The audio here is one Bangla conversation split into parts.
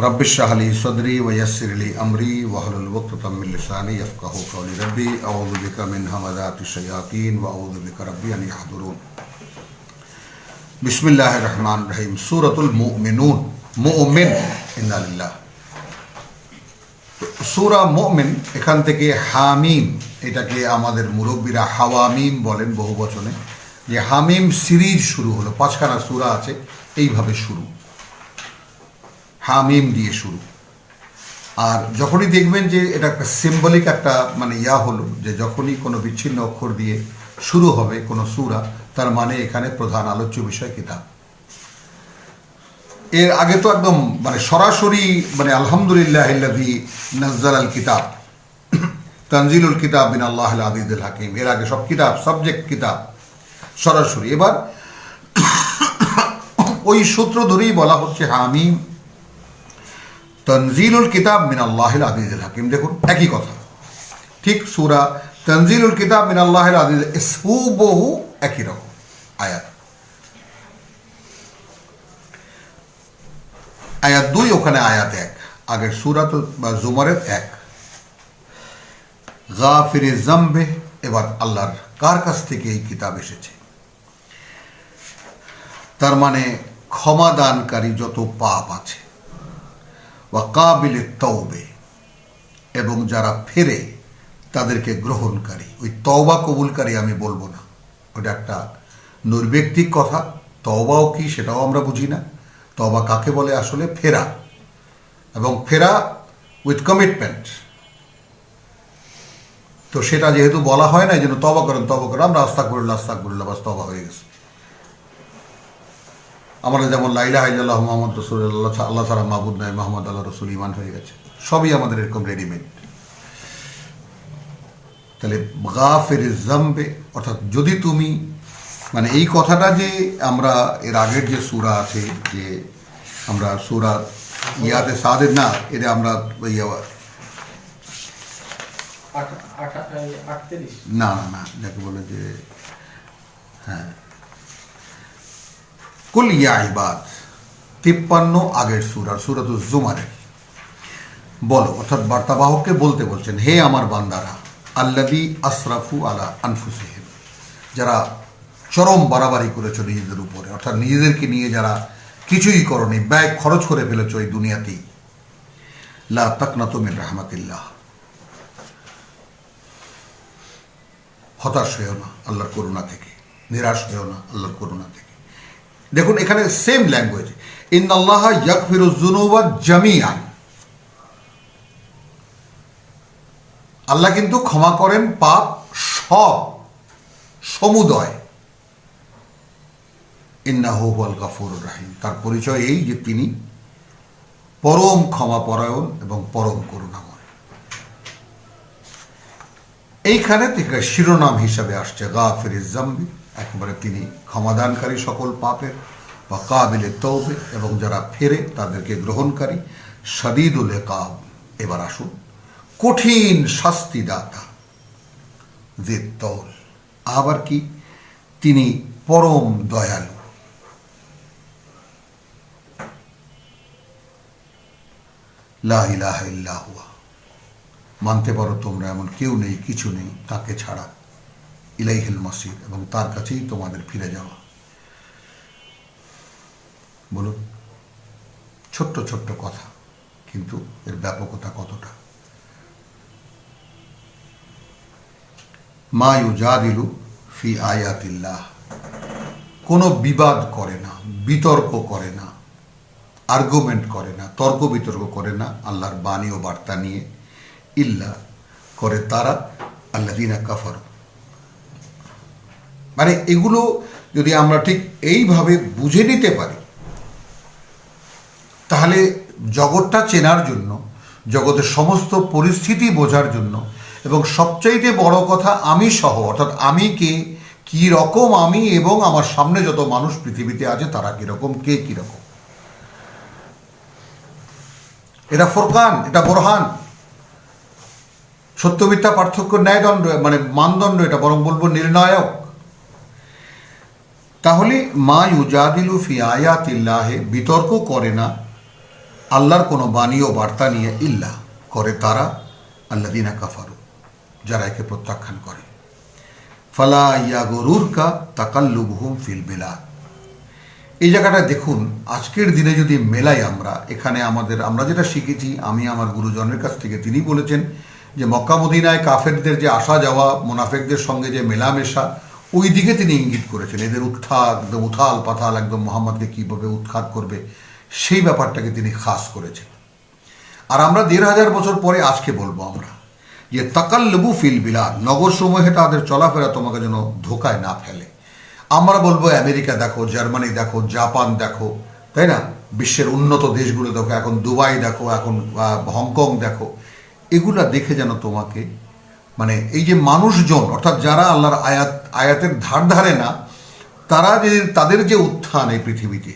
रब्बि इश्रह ली सदरी व यस्सिर ली अमरी वहलुल उक़दतम मिन लिसानी यफ़क़हू क़ौली रब्बी अऊज़ु बिका मिन हमाज़ाति शयातीन व अऊज़ु बिका रब्बी अन यहज़ुरून। बिस्मिल्लाहिर रहमानिर रहीम। सूरतुल मुमिनून, मुमिन, इन्ना लिल्लाह। सूरा मुमिन এখান থেকে হামিম, এটাকে আমাদের মুরব্বীরা হাওয়ামিম বলেন বহু বচনে, যে হামিম সিরিজ শুরু হলো, 5খানা সূরা আছে, এইভাবে শুরু, হামিম দিয়ে শুরু। আর যখনই দেখবেন যে এটা একটা সিম্বলিক একটা মানে হলো, যে যখনই কোনো বিচ্ছিন্ন অক্ষর দিয়ে শুরু হবে কোনো সূরা, তার মানে এখানে প্রধান আলোচ্য বিষয় কিতাব। এর আগে তো একদম মানে সরাসরি মানে আলহামদুলিল্লাহিল্লাযী নাজ্জালাল কিতাব, তানজিলুল কিতাব মিন আল্লাহিল আজিজিল হাকিম, এর আগে সব কিতাব, সাবজেক্ট কিতাব সরাসরি। এবার ওই সূত্র ধরেই বলা হচ্ছে হামিম, তানজিলুল কিতাব মিন আল্লাহিল আজিজিল হাকিম। দেখুন একই কথা, ঠিক সূরা তানজিলুল কিতাব মিন আল্লাহিল আজিজ, হুবহু একই রকম আয়াত। আয়াত 2, ওখানে আয়াত 1, আগের সূরা তো বা জুমারের 1। গাফিরে জামবে, এবার আল্লাহর কার কাছ থেকে এই কিতাব এসেছে, তার মানে ক্ষমা দানকারী যত পাপ আছে, ওয়া কাবিলে তওবে, এবং যারা ফেরে তাদেরকে গ্রহণকারী। ওই তওবা কবুলকারী আমি বলবো না, ওটা একটা নৈর্ব্যক্তিক কথা। তওবাও কি সেটাও আমরা বুঝি না। তওবা কাকে বলে আসলে? ফেরা, এবং ফেরা উইথ কমিটমেন্ট। তো সেটা যেহেতু বলা হয় না, এই জন্য তওবা করেন, আমরা আস্তাগফিরুল্লাহ বাস তওবা হয়ে গেছে। আমরা যেমন লা ইলাহা ইল্লাল্লাহু মুহাম্মাদুর রাসূলুল্লাহ, আল্লাহ ছাড়া মাবুদ নাই, মুহাম্মদ আল্লাহ রাসূল, ঈমান হয়ে গেছে। সবই আমাদের এরকম রেডিমেড। তাহলে গাফিরে জামবে, অর্থাৎ যদি তুমি মানে এই কথাটা যে আমরা এর আগের যে সূরা আছে, যে আমরা সূরা ইয়াতে সাদের না, এটা আমরা না না না যাকে বলে যে হ্যাঁ কুল ইয়া ইবাদ, 53 আগের সূরা, সূরাতুজ জুমারের। বলো, অর্থাৎ বার্তাবাহককে বলতে বলছেন, হে আমার বান্দারা, আল্লাযী আসরাফু আলা আনফুসিহিম, যারা চরম বাড়াবাড়ি করেছো নিজেদের উপরে, অর্থাৎ নিজেদেরকে নিয়ে যারা কিছুই করনি, ব্যয় খরচ করে ফেলেছো এই দুনিয়াতেই। লা তাকনাতু মিন রাহমাতিল্লাহ, হতাশ হয়েও না আল্লাহর করুণা থেকে, নিরাশ হয়েও না আল্লাহর করুণা থেকে। দেখুন এখানে সেম ল্যাঙ্গুয়েজ, ইন্নাল্লাহা ইয়াগফিরুয যুনুবা জামিআন, আল্লাহ কিন্তু ক্ষমা করেন পাপ সব, সমুদয়। ইন্নাহু হুয়াল গাফুরুর রহিম, তার পরিচয় এই যে তিনি পরম ক্ষমাপরায়ণ এবং পরম করুণাময়। এইখানে থেকে শিরোনাম হিসাবে আসছে গাফিরে জামবি, একেবারে তিনি ক্ষমাদানকারী সকল পাপের, বা কাবিলে তওবে, এবং যারা ফেরে তাদেরকে গ্রহণকারী, শাদীদুল ইকাব। এবার আসুন, কঠিন শাস্তিদাতা, যিত তওল, আবার কি তিনি পরম দয়ালু। লা ইলাহা ইল্লা হুয়া, মানতে পারো তোমরা এমন কেউ নেই, কিছু নেই তাকে ছাড়া। ইলাইহিল মাসির, এবং তার কাছেই তোমাদের ফিরে যাওয়া। বলুন, ছোট্ট ছোট্ট কথা, কিন্তু এর ব্যাপকতা কতটা। মা ইউজাদিলু ফি আয়াতিল্লাহ, কোনো বিবাদ করে না, বিতর্ক করে না, আর্গুমেন্ট করে না, তর্ক বিতর্ক করে না আল্লাহর বাণী ও বার্তা নিয়ে। ইল্লা, করে তারা, আল্লাযীনা কাফারু, মানে এগুলো যদি আমরা ঠিক এইভাবে বুঝে নিতে পারি, তাহলে জগৎটা চেনার জন্য, জগতের সমস্ত পরিস্থিতি বোঝার জন্য, এবং সবচাইতে বড় কথা আমি সহ, অর্থাৎ আমি কে, কি রকম আমি, এবং আমার সামনে যত মানুষ পৃথিবীতে আছে তারা কিরকম, কে কিরকম, এটা ফুরকান, এটা বোরহান, সত্য মিথ্যা পার্থক্য ন্যায়দণ্ড, মানে মানদণ্ড, এটা বরং বলবো নির্ণায়ক। তাহলে মা ইউজাদিলু ফি আয়াতিল্লাহে, বিতর্ক করে না আল্লাহর কোনো বাণী ও বার্তা নিয়ে, ইল্লা করে তারা আল্লাযিনা কাফারু, যারা একে প্রত্যাখ্যান করে। ফালা ইয়াগুরুরকা তাকাল্লুবুহুম ফিল বিলাদ। এই জায়গাটা দেখুন, আজকের দিনে যদি মেলাই আমরা এখানে আমরা যেটা শিখেছি, আমি আমার গুরুজনের কাছ থেকে, তিনি বলেছেন যে মক্কা মদিনায় কাফেরদের যে আসা যাওয়া, মুনাফেকদের সঙ্গে যে মেলামেশা, ওই দিকে তিনি ইঙ্গিত করেছেন। এদের একদম উথাল পাথাল, একদম মোহাম্মদকে কীভাবে উৎখাত করবে, সেই ব্যাপারটাকে তিনি খাস করেছেন। আর আমরা 1500 বছর পরে আজকে বলবো আমরা যে তাকাল্লুবু ফিল বিলাদ, নগর সমূহে তাদের চলাফেরা তোমাকে যেন ধোকায় না ফেলে। আমরা বলবো আমেরিকা দেখো, জার্মানি দেখো, জাপান দেখো, তাই না, বিশ্বের উন্নত দেশগুলো দেখো, এখন দুবাই দেখো, এখন হংকং দেখো, এগুলা দেখে যেন তোমাকে, মানে এই যে মানুষজন, অর্থাৎ যারা আল্লাহর আয়াতের ধার ধারে না, তাদের যে উত্থান এই পৃথিবীতে,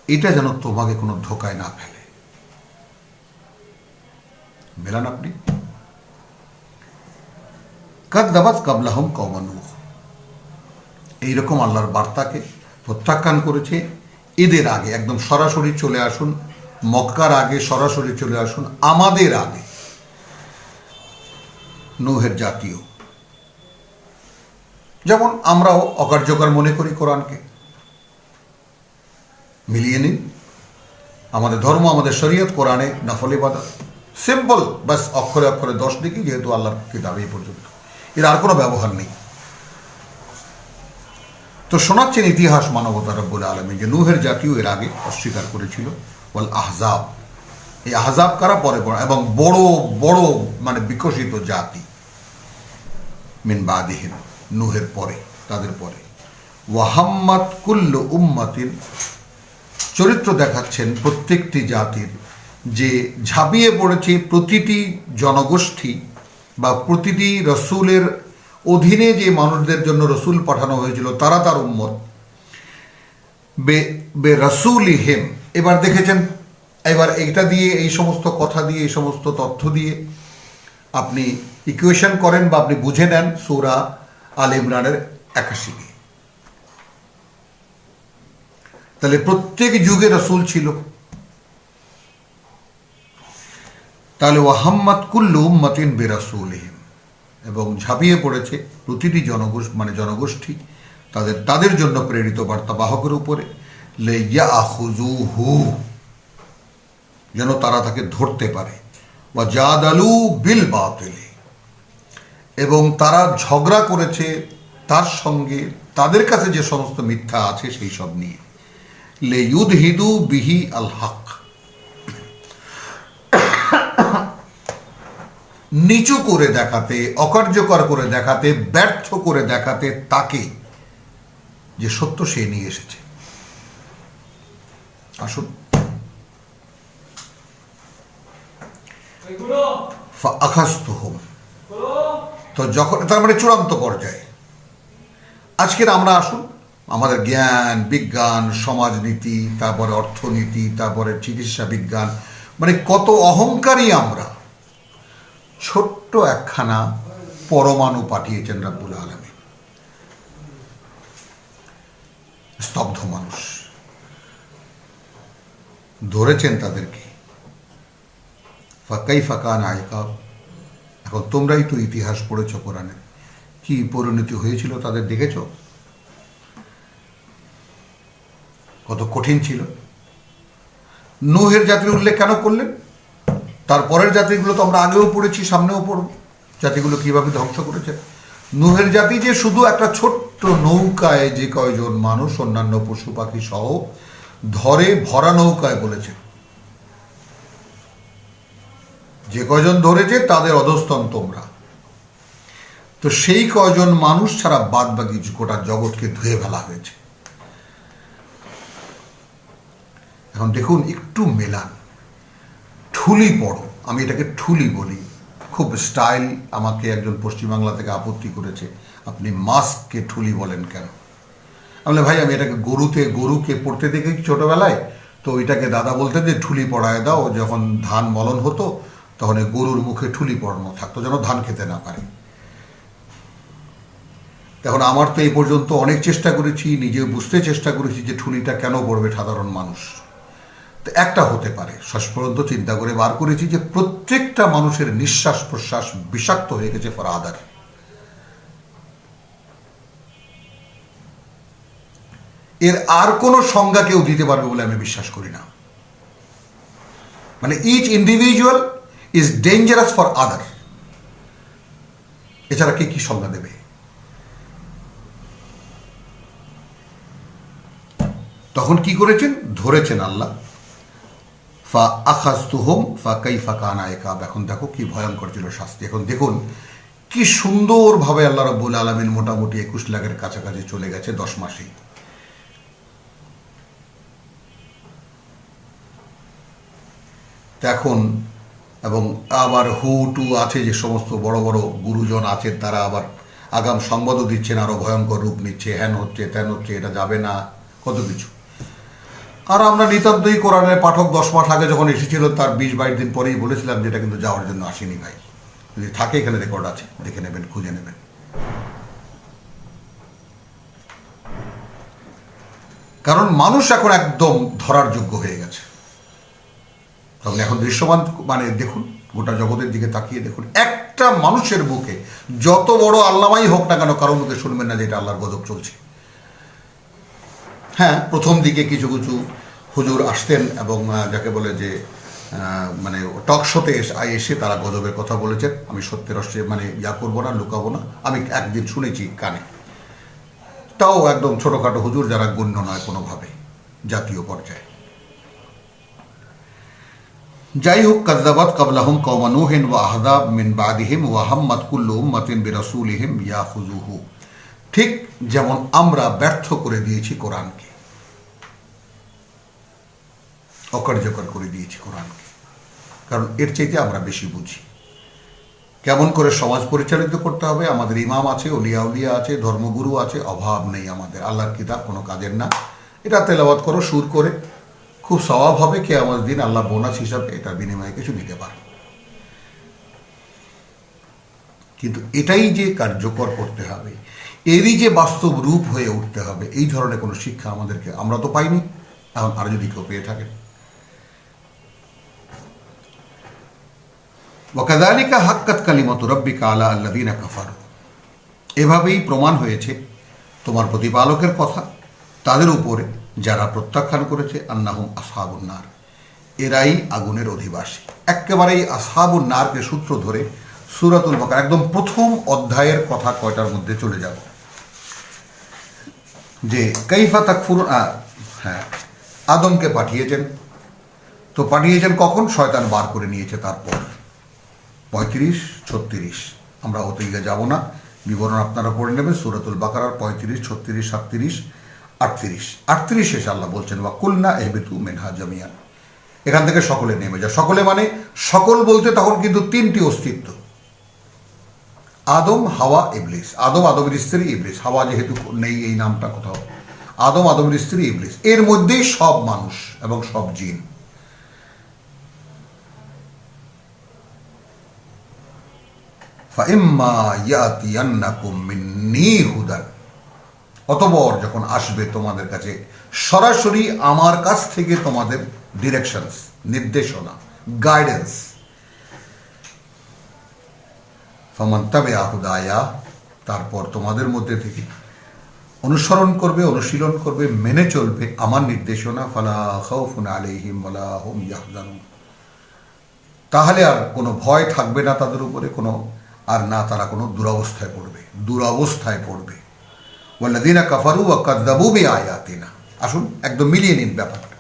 এটা যেন তোমাকে কোনো ধোকায় না ফেলে। মেলান আপনি? কাযযাবাত কাবলাহুম কওমু নূহ, এইরকম আল্লাহর বার্তাকে প্রত্যাখ্যান করেছে এদের আগে। একদম সরাসরি চলে আসুন, মক্কার আগে সরাসরি চলে আসুন, আমাদের আগে নূহের জাতীয়। যেমন আমরাও অকার্যকর মনে করি কোরআনকে, মিলিয়ে নিন। আমাদের ধর্ম, আমাদের শরীয়ত কোরআনে নফল ইবাদত, সিম্পল, বাস অক্ষরে অক্ষরে 10 লিখি, যেহেতু আল্লাহর কিতাব এই পর্যন্ত, এর আর কোনো ব্যবহার নেই। তো শোনাচ্ছেন ইতিহাস মানবতা রব্বুল আলামিন যে নূহের জাতীয় এর আগে অস্বীকার করেছিল। ওয়াল আহজাব, এই আহজাব কারা? পরে এবং বড় বড় মানে বিকশিত জাতি, মিন বাদিহিম, নূহের পরে, তাদের পরে। ওয়াহাম্মাত কুল্লু উম্মাতিন, চরিত্র দেখাচ্ছেন প্রত্যেকটি জাতির, যে ঝাঁপিয়ে পড়েছে প্রতিটি জনগোষ্ঠী বা প্রতিটি রসুলের অধীনে যে মানুষদের জন্য রসুল পাঠানো হয়েছিল, তারা তার উম্মত। বে রাসূলিহিম, এবার দেখেছেন, এবার এইটা দিয়ে, এই সমস্ত কথা দিয়ে, এই সমস্ত তথ্য দিয়ে আপনি ইকুয়েশন করেন বা আপনি বুঝে নেন সূরা আল ইমরানের 81। তাহলে প্রত্যেক যুগে রসুল ছিল। তাহলে ওয়াহাম্মাত কুল্লু উম্মাতিন বিরাসূলিহিম, এবং ঝাঁপিয়ে পড়েছে প্রতিটি জনগোষ্ঠী তাদের জন্য প্রেরিত বার্তাবাহকের উপরে, লিয়াখুযুহু, যেন তারা তাকে ধরতে পারে, ওয়া জাদালু বিল বাতিল, এবং তারা ঝগড়া করেছে তার সঙ্গে, তাদের কাছে যে সমস্ত মিথ্যা আছে সেই সব নিয়ে। লিইউদহিদু বিহি আল হক, নিচু করে দেখাতে, অকার্যকর করে দেখাতে, ব্যর্থ করে দেখাতে তাকে, যে সত্য সে নিয়ে এসেছে। আসুন, ফাআখাযতুহুম, তো যখন, তার মানে চূড়ান্ত পর্যায়ে। আজকের আমরা আসুন, আমাদের জ্ঞান, বিজ্ঞান, সমাজনীতি, তারপরে অর্থনীতি, তারপরে চিকিৎসা বিজ্ঞান, মানে কত অহংকারী আমরা। ছোট্ট একখানা পরমাণু পাঠিয়েছেন রব্বুল আলামিন, স্তব্ধ মানুষ, ধরেছেন তাদেরকে। ফাকাইফা কানা ইকাব, এখন তোমরাই তো ইতিহাস পড়েছো কোরআনে, কি পরিণতি হয়েছিল তাদের দেখেছ? কত কঠিন ছিল। নূহের জাতির উল্লেখ কেন করলেন? তারপরের জাতিগুলো তো আমরা আগেও পড়েছি, সামনেও পড়ব, জাতিগুলো কিভাবে ধ্বংস করেছে। নূহের জাতি যে শুধু একটা ছোট্ট নৌকায় যে কয়জন মানুষ, অন্যান্য পশু পাখি সহ ধরে ভরা নৌকায় বলেছে, যে কয়জন ধরেছে তাদের অধস্তন তোমরা। তো সেই কয়জন মানুষ ছাড়া বাদ বাকি গোটা জগৎকে ধুয়ে ফেলা হয়েছে। এখন দেখুন, একটু মেলান, ঠুলি পড়ো, আমি এটাকে ঠুলি বলি, খুব স্টাইল। আমাকে একজন পশ্চিমবাংলা থেকে আপত্তি করেছে, আপনি মাস্ককে ঠুলি বলেন কেন? আমি ভাই, আমি এটাকে গরুকে পড়তে দেখেছি ছোটবেলায়, তো ওইটাকে দাদা বলতেন যে ঠুলি পড়ায় দাও, যখন ধান মলন হতো তখন এই গরুর মুখে ঠুলি পড়ানো থাকতো যেন ধান খেতে না পারে। এখন আমার তো এই পর্যন্ত অনেক চেষ্টা করেছি, নিজে বুঝতে চেষ্টা করেছি যে ঠুনিটা কেন পড়বে সাধারণ মানুষ। তো একটা হতে পারে, শেষ পর্যন্ত চিন্তা করে বার করেছি যে প্রত্যেকটা মানুষের নিঃশ্বাস প্রশ্বাস বিষাক্ত হয়ে গেছে ফর আদার। এর আর কোনো সংজ্ঞা কেউ দিতে পারবে বলে আমি বিশ্বাস করি না। মানে each individual is dangerous for other, এছাড়া কে কি সংজ্ঞা দেবে? তখন কি করেছেন? ধরেছেন আল্লাহ, ফা আখাযতুহুম ফাকাইফা কানা ইকাব। এখন দেখো কি ভয়ঙ্কর ছিল শাস্তি। এখন দেখুন কি সুন্দরভাবে আল্লাহ রাব্বুল আলামিন মোটামুটি 21 লাখের কাছাকাছি চলে গেছে 10 মাসেই। এখন এবং আবার হু টু আছে, যে সমস্ত বড় বড় গুরুজন আছেন তারা আবার আগাম সংবাদও দিচ্ছেন, আরো ভয়ঙ্কর রূপ নিচ্ছে, হ্যান হচ্ছে ত্যান হচ্ছে, এটা যাবে না, কত কিছু। আর আমরা নিতান্তই কোরআনের পাঠক 10 মাস আগে যখন এসেছিল তার 20-22 দিন পরেই বলেছিলাম যে এটা কিন্তু যাওয়ার জন্য আসেনি ভাই। যদি থাকে এখানে রেকর্ড আছে, দেখে নেবেন, খুঁজে নেবেন। কারণ মানুষ এখন একদম ধরার যোগ্য হয়ে গেছে। তখন এখন দৃশ্যমান মানে দেখুন, গোটা জগতের দিকে তাকিয়ে দেখুন, একটা মানুষের বুকে যত বড় আল্লামাই হোক না কেন, কারোর মুখে শুনবেন না যে এটা আল্লাহর গজব চলছে। হ্যাঁ, প্রথম দিকে কিছু কিছু হুজুর আসতেন এবং যাকে বলে যে মানে টক শোতে এসে তারা গজবের কথা বলেছেন। আমি সত্যের রসে মানে করবো না, লুকাবো না, আমি একদিন শুনেছি কানে, তাও একদম ছোটোখাটো হুজুর যারা গণ্য নয় কোনোভাবে জাতীয় পর্যায়ে। যাই হোক, কাযযাবাত ক্বাবলাহুম কওমা নূহিন ওয়া আহযাব মিন বাদিহিম ওয়া হাম্মাত কুল্লু উম্মাতিন বিরাসূলিহিম ইয়াখুযুহু। ঠিক যেমন আমরা ব্যর্থ করে দিয়েছি কোরআনকে, অকার্যকর করে দিয়েছি কোরআনকে, কারণ এর চাইতে আমরা বেশি বুঝি কেমন করে সমাজ পরিচালিত করতে হবে। আমাদের ইমাম আছে, ওলিয়া উলিয়া আছে, ধর্মগুরু আছে, অভাব নেই আমাদের। আল্লাহর কিতাব কোনো কাজের না, এটা তেলাওয়াত করো সুর করে, খুব সওয়াব হবে, কিয়ামতের দিন আল্লাহ বোনাস হিসাবে এটার বিনিময়ে কিছু দিতে পারে। কিন্তু এটাই যে কার্যকর করতে হবে, এরই যে বাস্তব রূপ হয়ে উঠতে হবে, এই ধরনের কোনো শিক্ষা আমাদেরকে আমরা তো পাইনি। এখন আর যদি কেউ পেয়ে থাকেন, ওয়াকাযালিকা হাক্কাত কালিমাতু রাব্বিকা আলা আল্লাযীনা কাফারু। এভাবেই প্রমাণ হয়েছে তোমার প্রতিপালকের কথা তাদের উপরে যারা প্রত্যাখ্যান করেছে, আন্নাহুম আসহাবুন নার, এরাই আগুনের অধিবাসী। একেবারেই আসহাবুন নারকে সূত্র ধরে সূরাতুল বাকারা একদম প্রথম অধ্যায়ের কথা কয়টার মধ্যে চলে যাব, যে কাইফা তাকফুরুন। হ্যাঁ, আদমকে পাঠিয়েছেন, তো পাঠিয়েছেন কখন? শয়তান বার করে নিয়েছে, তারপর 35, 36, আমরা ওতে গিয়ে যাব না, বিবরণ আপনারা পড়ে নেবেন। সূরাতুল বাকারার 35, 36, 37, 38, 38 শেষে আল্লাহ বলছেন ওয়া কুলনা ইহবিতু মিনহা জামিয়ান, এখান থেকে সকলে নেমে যায়। সকলে মানে সকল বলতে তখন কিন্তু 3টি অস্তিত্ব, আদম, হাওয়া, ইবলিস। আদম আদমের স্ত্রী, ইবলিস। হাওয়া যেহেতু নেই এই নামটা কোথাও, আদম আদমের স্ত্রী, ইবলিস, এর মধ্যেই সব মানুষ এবং সব জিন। ফাইম্মা ইয়াতিয়ান্নাকুম মিন্নী হুদান, অতঃপর যখন আসবে তোমাদের কাছে সরাসরি আমার কাছ থেকে তোমাদের ডিরেকশনস, নির্দেশনা, গাইডেন্স, ফামান তাবিআ হুদায়া, তারপর তোমাদের মধ্যে থেকে অনুসরণ করবে, অনুশীলন করবে, মেনে চলবে আমার নির্দেশনা, ফালা খাউফুন আলাইহিম ওয়ালা হুম ইয়াহজানুন, তাহলে আর কোনো ভয় থাকবে না তাদের উপরে, কোনো আর না তারা কোনো দুরবস্থায় পড়বে, দুরবস্থায় পড়বে। ওয়াল্লাযীনা কাফারু ওয়া কাযযাবু বিআয়াতিনা। আসুন একদম মিলিয়ে নিন ব্যাপারটা।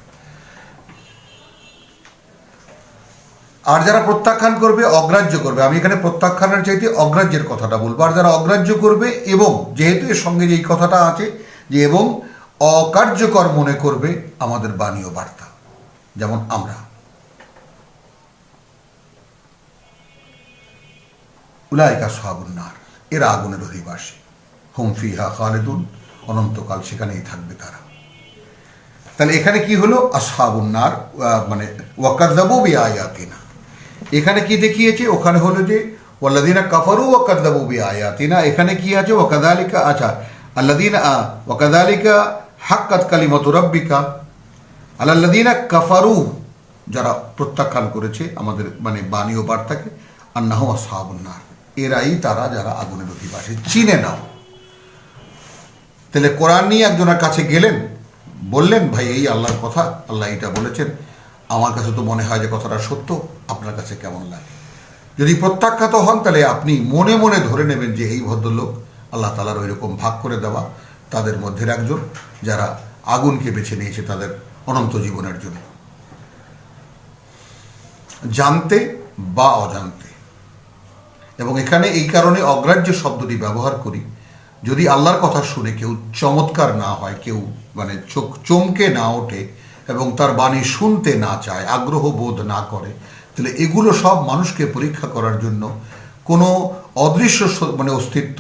আর যারা প্রত্যাখ্যান করবে, অগ্রাহ্য করবে, আমি এখানে প্রত্যাখ্যানের চাইতে অগ্রাহ্যের কথাটা বলবো। আর যারা অগ্রাহ্য করবে, এবং যেহেতু এর সঙ্গে যেই কথাটা আছে যে এবং অকার্যকর মনে করবে আমাদের বাণী ও বার্তা, যেমন আমরা, উলাইকা আসহাবুন নার, এরা আগুনের অধিবাসী, হুম ফিহা খালিদুন, অনন্তকাল সেখানেই থাকবে তারা। তাহলে এখানে কি হলো? আসহাবুন নার মানে ওয়াকাযযাবু বিআয়াতিনা, এখানে কি দেখিয়েছে? ওখানে হলো যে ওয়াল্লাযীনা কাফারু ওয়া কাযযাবু বিআয়াতিনা, এখানে কি আছে? ওয়াকাযালিকা, আচ্ছা, আল্লাযীনা ওয়াকাযালিকা হাক্কাত কালিমাতু রাব্বিকা আলাল্লাযীনা কাফারু, যারা প্রত্যাখ্যান করেছে আমাদের মানে বাণী ও বার্তাকে, আন্নাহুম আসহাবুন নার, এরাই তারা যারা আগুনের অধিবাসী। চিনে নাও। তাহলে কোরআন নিয়ে একজনের কাছে গেলেন, বললেন ভাই এই আল্লাহর কথা, আল্লাহ এটা বলেছেন, আমার কাছে তো মনে হয় যে কথাটা সত্য, আপনার কাছে কেমন লাগে? যদি প্রত্যাখ্যাত হন তাহলে আপনি মনে মনে ধরে নেবেন যে এই ভদ্রলোক আল্লাহ তাআলার ওই রকম ভাগ করে দেওয়া তাদের মধ্যে একজন, যারা আগুনকে বেছে নিয়েছে তাদের অনন্ত জীবনের জন্য, জানতে বা অজান্তে। এবং এখানে এই কারণে অগ্রাহ্য শব্দটি ব্যবহার করি, যদি আল্লাহর কথা শুনে কেউ চমৎকার না হয়, কেউ মানে চোখ চমকে না ওঠে এবং তার বাণী শুনতে না চায়, আগ্রহ বোধ না করে, তাহলে এগুলো সব মানুষকে পরীক্ষা করার জন্য, কোনো অদৃশ্য মানে অস্তিত্ব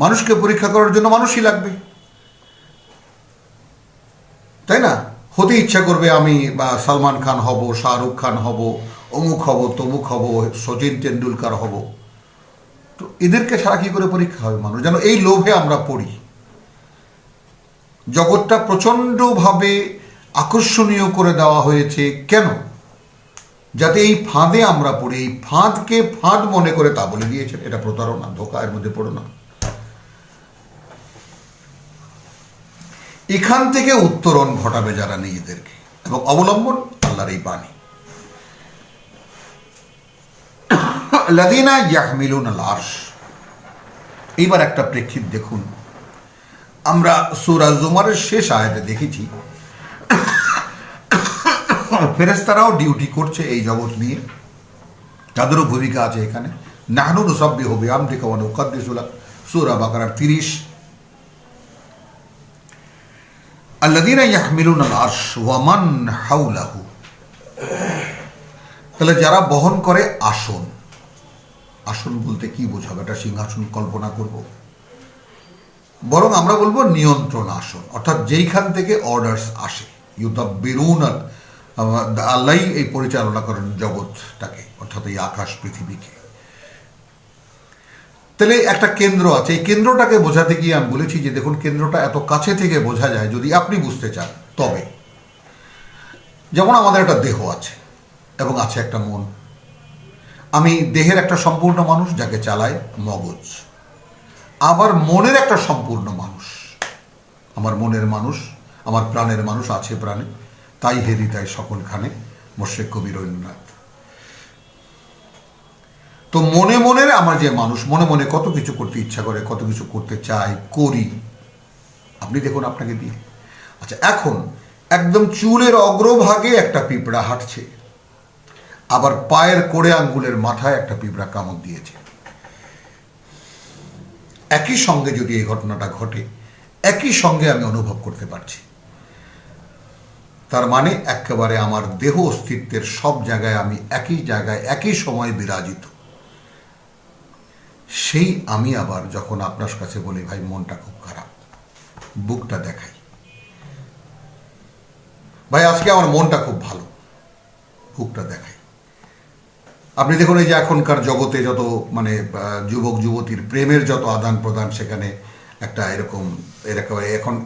মানুষকে পরীক্ষা করার জন্য মানুষই লাগবে, তাই না? হতে ইচ্ছা করবে আমি বা সালমান খান হব, শাহরুখ খান হব, অমুক হব, তমুক হব, সচিন টেন্ডুলকার হব। তো এদেরকে ছাড়া কি করে পরীক্ষা হবে মানুষ? যেন এই লোভে আমরা পড়ি। জগৎটা প্রচণ্ডভাবে আকর্ষণীয় করে দেওয়া হয়েছে কেন? যাতে এই ফাঁদে আমরা পড়ি। এই ফাঁদকে ফাঁদ মনে করে তা বলে দিয়েছেন, এটা প্রতারণা, ধোঁকা, এর মধ্যে পড়ো না। এখান থেকে উত্তরণ ঘটাবে যারা নিজেদেরকে, এবং অবলম্বন আল্লাহর এই বাণী। লাযীনা ইয়াহমিলুনাল আরশ, এইবার একটা প্রেক্ষিত দেখুন। আমরা সূরা জুমারের শেষ আয়াতে দেখেছি ফেরেশতারাও ডিউটি করছে এই জগৎ নিয়ে, তাদেরও ভূমিকা আছে এখানে। নাহনু নুসাব্বিহু বিহামদিকা ওয়া নুকাদ্দিসু লাক, সূরা বাকারার 30। আল্লাযীনা ইয়াহমিলুনাল আরশ ওয়া মান হাওলাহু, তাহলে যারা বহন করে আসন। আসন বলতে কি বোঝাবে? এটা সিংহাসন কল্পনা করব? বরং আমরা বলবো নিয়ন্ত্রণ আসন, অর্থাৎ যেইখান থেকে অর্ডারস আসে। ইউদাব্বিরুনা, আল্লাহই এই পরিচালনা করেন জগৎটাকে, অর্থাৎ এই আকাশ পৃথিবীকে। তাহলে একটা কেন্দ্র আছে, এই কেন্দ্রটাকে বোঝাতে গিয়ে আমি বলেছি যে দেখুন, কেন্দ্রটা এত কাছে থেকে বোঝা যায় যদি আপনি বুঝতে চান তবে। যেমন আমাদের একটা দেহ আছে এবং আছে একটা মন। আমি দেহের একটা সম্পূর্ণ মানুষ যাকে চালায় মগজ, আবার মনের একটা সম্পূর্ণ মানুষ। আমার মনের মানুষ, আমার প্রাণের মানুষ আছে প্রাণে, তাই হেরি তাই সকলখানে, মোর্শেদ কবি রবীন্দ্রনাথ। তো মনে মনের আমার যে মানুষ, মনে মনে কত কিছু করতে ইচ্ছা করে, কত কিছু করতে চাই, করি। আপনি দেখুন আপনাকে দিয়ে। আচ্ছা, এখন একদম চুলের অগ্রভাগে একটা পিঁপড়া হাঁটছে, আবার পায়ের কোড়ে আঙ্গুলের মাথায় একটা পিঁপড়া কামড় দিয়েছে। একই সঙ্গে যদি এই ঘটনাটা ঘটে, একই সঙ্গে আমি অনুভব করতে পারছি। তার মানে একেবারে আমার দেহ অস্তিত্বের সব জায়গায় আমি একই জায়গায় একই সময় বিরাজিত। সেই আমি আবার যখন আপনার কাছে বলি ভাই মনটা খুব খারাপ, বুকটা দেখাই, ভাই আজকে আমার মনটা খুব ভালো, বুকটা দেখাই। আপনি দেখুন এই যে এখনকার জগতে যত মানে যুবক যুবতীর প্রেমের যত আদান প্রদান, সেখানে একটা এরকম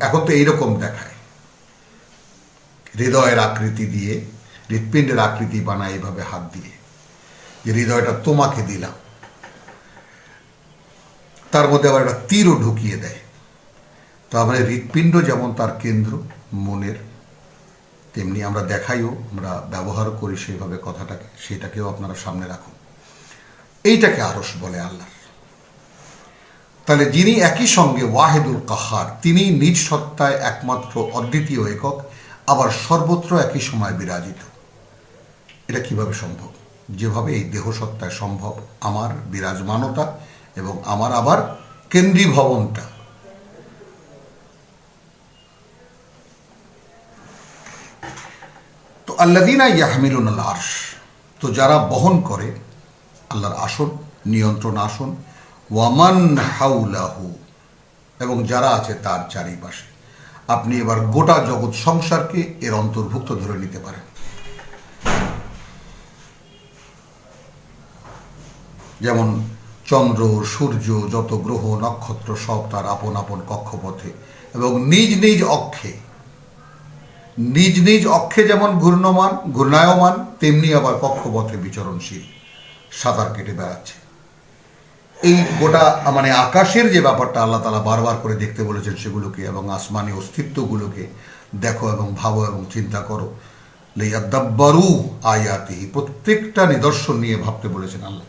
এখন তো এইরকম দেখায়, হৃদয়ের আকৃতি দিয়ে, হৃৎপিণ্ডের আকৃতি বানায় এইভাবে হাত দিয়ে, যে হৃদয়টা তোমাকে দিলাম। তার মধ্যে আবার একটা তীরও ঢুকিয়ে দেয়। তো আমাদের হৃৎপিণ্ড যেমন তার কেন্দ্র মনের, তেমনি আমরা দেখাইও, আমরা ব্যবহার করি সেইভাবে কথাটাকে, সেটাকেও আপনারা সামনে রাখুন। এইটাকে আরশ বলে আল্লাহ। তাহলে যিনি একই সঙ্গে ওয়াহেদুল কাহার, তিনি নিজ সত্তায় একমাত্র অদ্বিতীয় একক, আবার সর্বত্র একই সময় বিরাজিত। এটা কিভাবে সম্ভব? যেভাবে এই দেহ সত্তায় সম্ভব আমার বিরাজমানতা এবং আমার আবার কেন্দ্রীভবনটা। তো আল্লাযীনা ইয়াহমিলুনাল আরশ, তো যারা বহন করে আল্লাহর আসন, নিয়ন্ত্রণ আসন, ওয়ামান হাউলাহু, এবং যারা আছে তার চারিপাশে। আপনি এবার গোটা জগৎ সংসারকে এর অন্তর্ভুক্ত ধরে নিতে পারেন। যেমন চন্দ্র সূর্য যত গ্রহ নক্ষত্র সব তার আপন আপন কক্ষপথে এবং নিজ নিজ অক্ষে যেমন ঘূর্ণায়মান তেমনি আবার কক্ষপথে বিচরণশীল, সাঁতার কেটে বেড়াচ্ছে। এই গোটা মানে আকাশের যে ব্যাপারটা আল্লাহ তাআলা বারবার করে দেখতে বলেছেন সেগুলোকে এবং আসমানি অস্তিত্বগুলোকে দেখো এবং ভাবো এবং চিন্তা করো। লিয়াদাব্বারু আয়াতিহি, প্রত্যেকটা নিদর্শন নিয়ে ভাবতে বলেছেন আল্লাহ।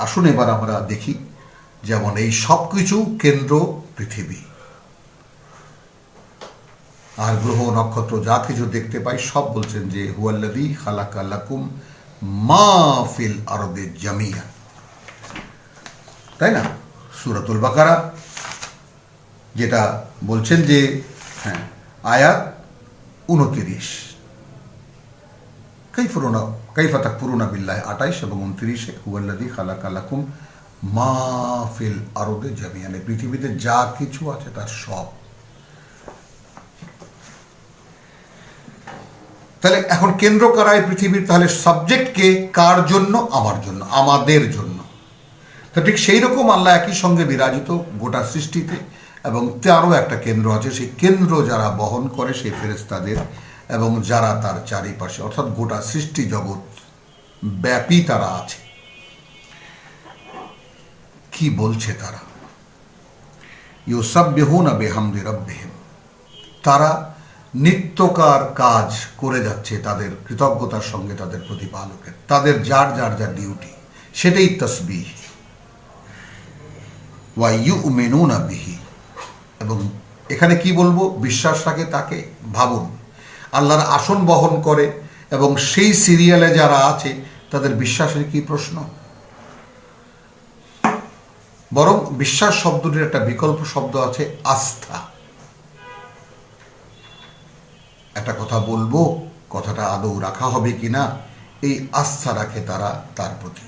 আসুন এবার আমরা দেখি, যেমন এই সব কিছু কেন্দ্র পৃথিবী, আর গ্রহ নক্ষত্র যা কিছু দেখতে পাই সব বলছেন যে হুয়াল্লাযী খালাকা লাকুম মা ফিল আরদি জামিয়া, তাই না? সূরাতুল বাকারা যেটা বলছেন যে আয়াত 29, কাইফা তাকফুরুনা বিল্লাহি 28 এবং 29 হুয়াল্লাযী খালাকা লাকুম মা ফিল আরদি জামিয়ান, পৃথিবীতে যা কিছু আছে তার সব। তাহলে এখন কেন্দ্র কারা এই পৃথিবীর? তাহলে সাবজেক্টকে কার জন্য? আমার জন্য, আমাদের জন্য। তো ঠিক সেই রকম আল্লাহ একই সঙ্গে বিরাজিত গোটা সৃষ্টিতে, এবং তারও একটা কেন্দ্র আছে, সেই কেন্দ্র যারা বহন করে সেই ফেরেশতাদের এবং যারা তার চারিপাশে অর্থাৎ গোটা সৃষ্টি জগৎ ব্যাপী তারা আছে। কি বলছে তারা? ইউসাব্বিহুনা বিহামদি রাব্বিহিম, তারা নিত্যকার কাজ করে যাচ্ছে তাদের কৃতজ্ঞতার সঙ্গে তাদের প্রতিপালকের, তাদের যার ডিউটি সেটাই তাসবিহ। ওয়া ইউমিনুনা বিহি, এবং এখানে কি বলবো, বিশ্বাস রাখে তাকে। ভাবুন, আল্লাহর আসন বহন করে এবং সেই সিরিয়ালে যারা আছে তাদের বিশ্বাসের কি প্রশ্ন? বরং বিশ্বাস শব্দটির একটা বিকল্প শব্দ আছে, আস্থা। একটা কথা বলবো, কথাটা আদৌ রাখা হবে কিনা, এই আস্থা রাখে তারা তার প্রতি।